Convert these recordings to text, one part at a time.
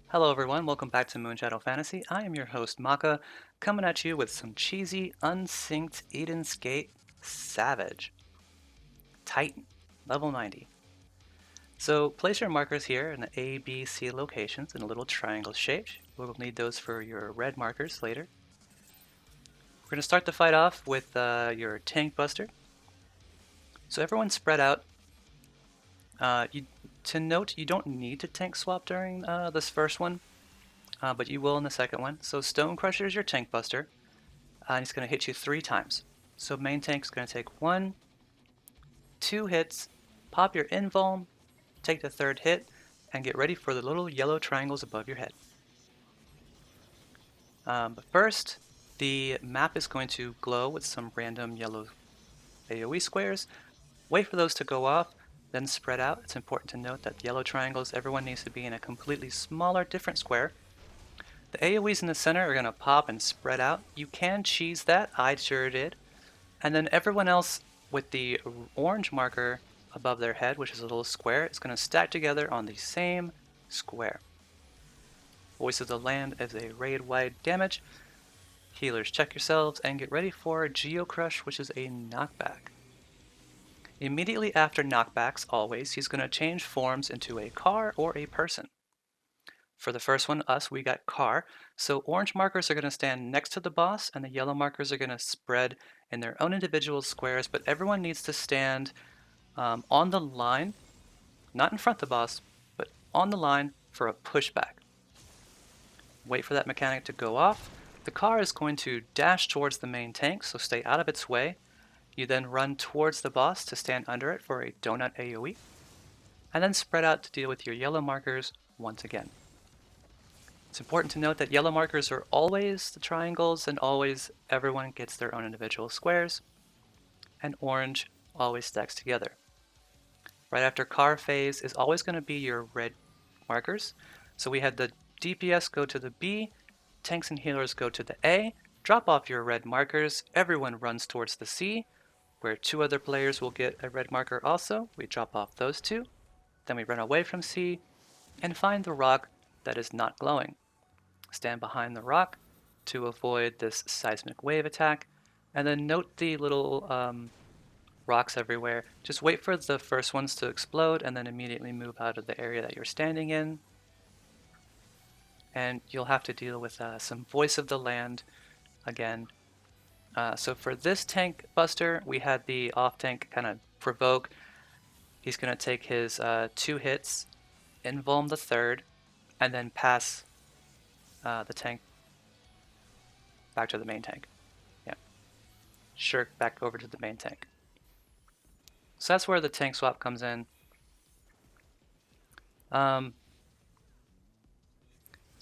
Hello everyone, welcome back to Moonshaddow Fantasy. I am your host Maka, coming at you with some cheesy, unsynced Eden's Gate Savage Titan, level 90. So place your markers here in the A, B, C locations in a little triangle shape. We'll need those for your red markers later. We're going to start the fight off with your tank buster. So everyone spread out. To note, you don't need to tank swap during this first one, but you will in the second one. So Stone Crusher is your tank buster. And he's going to hit you 3 times. So main tank's going to take 1, 2 hits, pop your invuln, take the 3rd hit, and get ready for the little yellow triangles above your head. But first, the map is going to glow with some random yellow AoE squares. Wait for those to go off, then spread out. It's important to note that yellow triangles, everyone needs to be in a completely smaller, different square. The AoEs in the center are going to pop and spread out. You can cheese that, I sure did. And then everyone else with the orange marker above their head, which is a little square, is going to stack together on the same square. Voice of the Land as a raid-wide damage. Healers, check yourselves and get ready for Geocrush, which is a knockback. Immediately after knockbacks, always, he's going to change forms into a car or a person. For the first one, us, we got car. So orange markers are going to stand next to the boss, and the yellow markers are going to spread in their own individual squares, but everyone needs to stand on the line, not in front of the boss, but on the line for a pushback. Wait for that mechanic to go off. The car is going to dash towards the main tank, so stay out of its way. You then run towards the boss to stand under it for a donut AoE, and then spread out to deal with your yellow markers once again. It's important to note that yellow markers are always the triangles, and always everyone gets their own individual squares, and orange always stacks together. Right after car phase is always going to be your red markers. So we had the DPS go to the B, tanks and healers go to the A, drop off your red markers, everyone runs towards the C, where 2 other players will get a red marker also. We drop off those 2, then we run away from C, and find the rock that is not glowing. Stand behind the rock to avoid this seismic wave attack, and then note the little rocks everywhere. Just wait for the first ones to explode and then immediately move out of the area that you're standing in. And you'll have to deal with some Voice of the Land again. So for this tank buster, we had the off tank kind of provoke. He's going to take his 2 hits, invuln the 3rd, and then pass the tank back to the main tank. Yeah. Shirk back over to the main tank. So that's where the tank swap comes in. So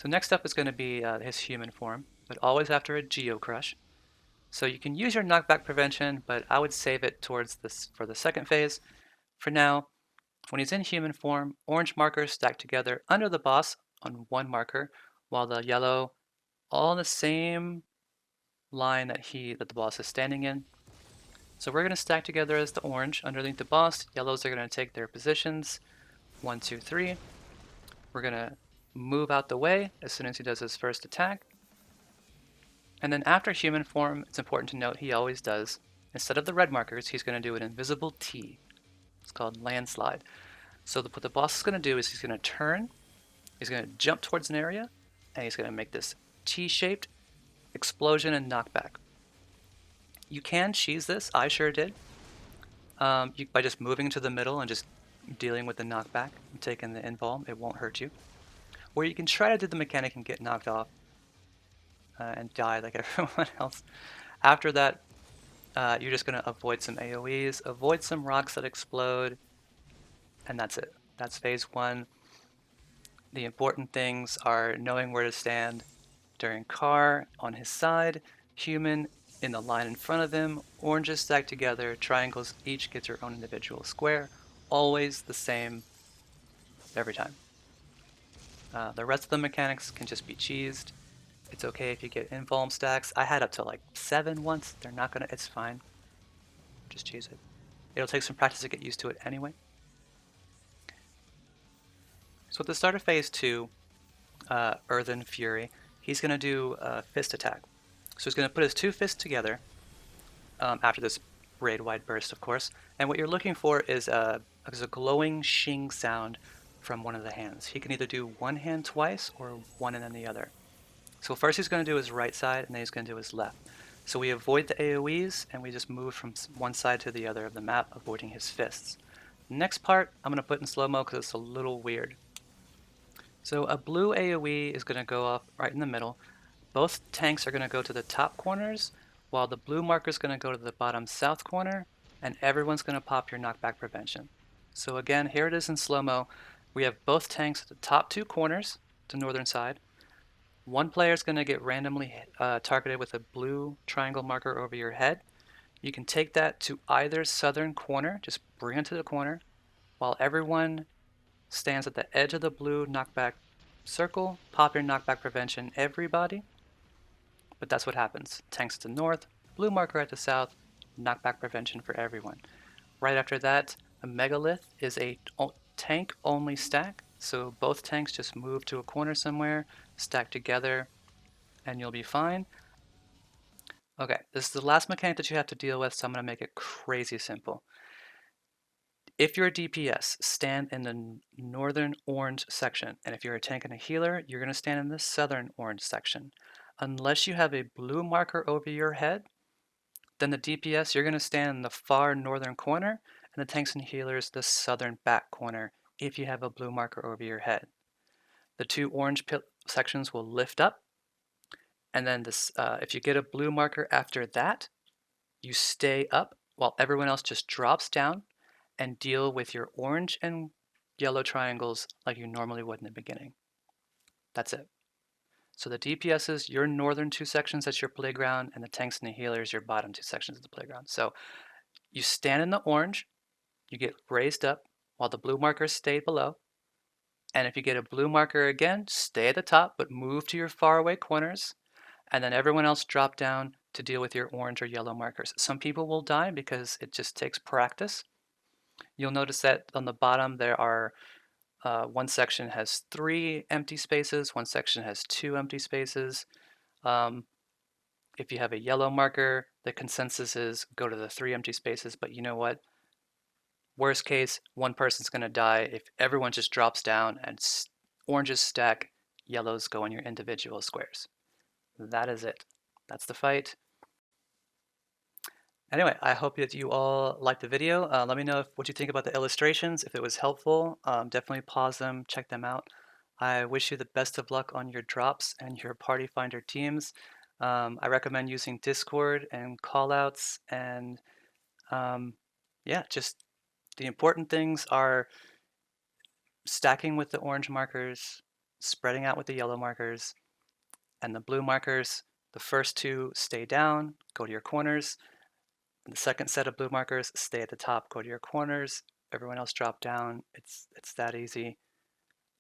next up is going to be his human form, but always after a Geocrush. So you can use your knockback prevention, but I would save it towards this for the second phase. For now, when he's in human form, orange markers stack together under the boss on 1 marker, while the yellow all in the same line that the boss is standing in. So we're going to stack together as the orange underneath the boss. Yellows are going to take their positions. 1, 2, 3. We're going to move out the way as soon as he does his first attack. And then after human form, it's important to note he always does, instead of the red markers, he's going to do an invisible T. It's called Landslide. So what the boss is going to do is he's going to turn, he's going to jump towards an area, and he's going to make this T-shaped explosion and knockback. You can cheese this, I sure did, by just moving to the middle and just dealing with the knockback and taking the invuln. It won't hurt you. Or you can try to do the mechanic and get knocked off and die like everyone else. After that, you're just going to avoid some AoEs, avoid some rocks that explode, and that's it. That's phase 1. The important things are knowing where to stand during car on his side, human in the line in front of him, oranges stacked together, triangles each get their own individual square, always the same every time. The rest of the mechanics can just be cheesed. It's okay if you get invuln stacks. I had up to like 7 once. They're not gonna, it's fine. Just cheese it. It'll take some practice to get used to it anyway. So at the start of phase 2, Earthen Fury, he's going to do a fist attack. So he's going to put his two fists together after this raid-wide burst, of course. And what you're looking for is a glowing shing sound from one of the hands. He can either do one hand twice or one and then the other. So first he's going to do his right side, and then he's going to do his left. So we avoid the AoEs, and we just move from one side to the other of the map, avoiding his fists. Next part, I'm going to put in slow-mo because it's a little weird. So a blue AoE is going to go off right in the middle. Both tanks are going to go to the top corners, while the blue marker is going to go to the bottom south corner, and everyone's going to pop your knockback prevention. So again, here it is in slow-mo. We have both tanks at the top two corners, the northern side. One player is going to get randomly targeted with a blue triangle marker over your head. You can take that to either southern corner, just bring it to the corner, while everyone stands at the edge of the blue knockback circle. Pop your knockback prevention, everybody. But that's what happens. Tanks at the north, blue marker at the south, knockback prevention for everyone. Right after that, a megalith is a tank only stack. So both tanks just move to a corner somewhere, stack together, and you'll be fine. Okay, this is the last mechanic that you have to deal with, so I'm going to make it crazy simple. If you're a DPS, stand in the northern orange section, and if you're a tank and a healer, you're going to stand in the southern orange section. Unless you have a blue marker over your head, then the DPS, you're going to stand in the far northern corner, and the tanks and healers, the southern back corner, if you have a blue marker over your head. The two orange sections will lift up, and then this, if you get a blue marker after that, you stay up while everyone else just drops down and deal with your orange and yellow triangles like you normally would in the beginning. That's it. So the DPSs, your northern two sections, that's your playground, and the tanks and the healers, your bottom two sections of the playground. So you stand in the orange, you get raised up while the blue markers stay below. And if you get a blue marker again, stay at the top, but move to your faraway corners. And then everyone else drop down to deal with your orange or yellow markers. Some people will die because it just takes practice. You'll notice that on the bottom there are one section has 3 empty spaces, one section has 2 empty spaces. If you have a yellow marker, the consensus is go to the 3 empty spaces, but you know what? Worst case, one person's going to die if everyone just drops down and oranges stack, yellows go in your individual squares. That is it. That's the fight. Anyway, I hope that you all liked the video. Let me know what you think about the illustrations. If it was helpful, definitely pause them, check them out. I wish you the best of luck on your drops and your party finder teams. I recommend using Discord and callouts, and yeah, just the important things are stacking with the orange markers, spreading out with the yellow markers, and the blue markers. The first 2 stay down, go to your corners. The second set of blue markers, stay at the top, go to your corners. Everyone else drop down. It's that easy.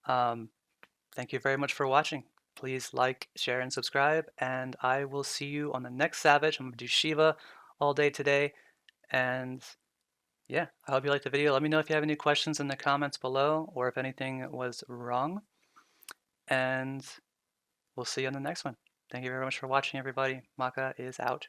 Thank you very much for watching. Please like, share, and subscribe, and I will see you on the next Savage. I'm going to do Shiva all day today, and yeah, I hope you liked the video. Let me know if you have any questions in the comments below, or if anything was wrong, and we'll see you on the next one. Thank you very much for watching, everybody. Maka is out.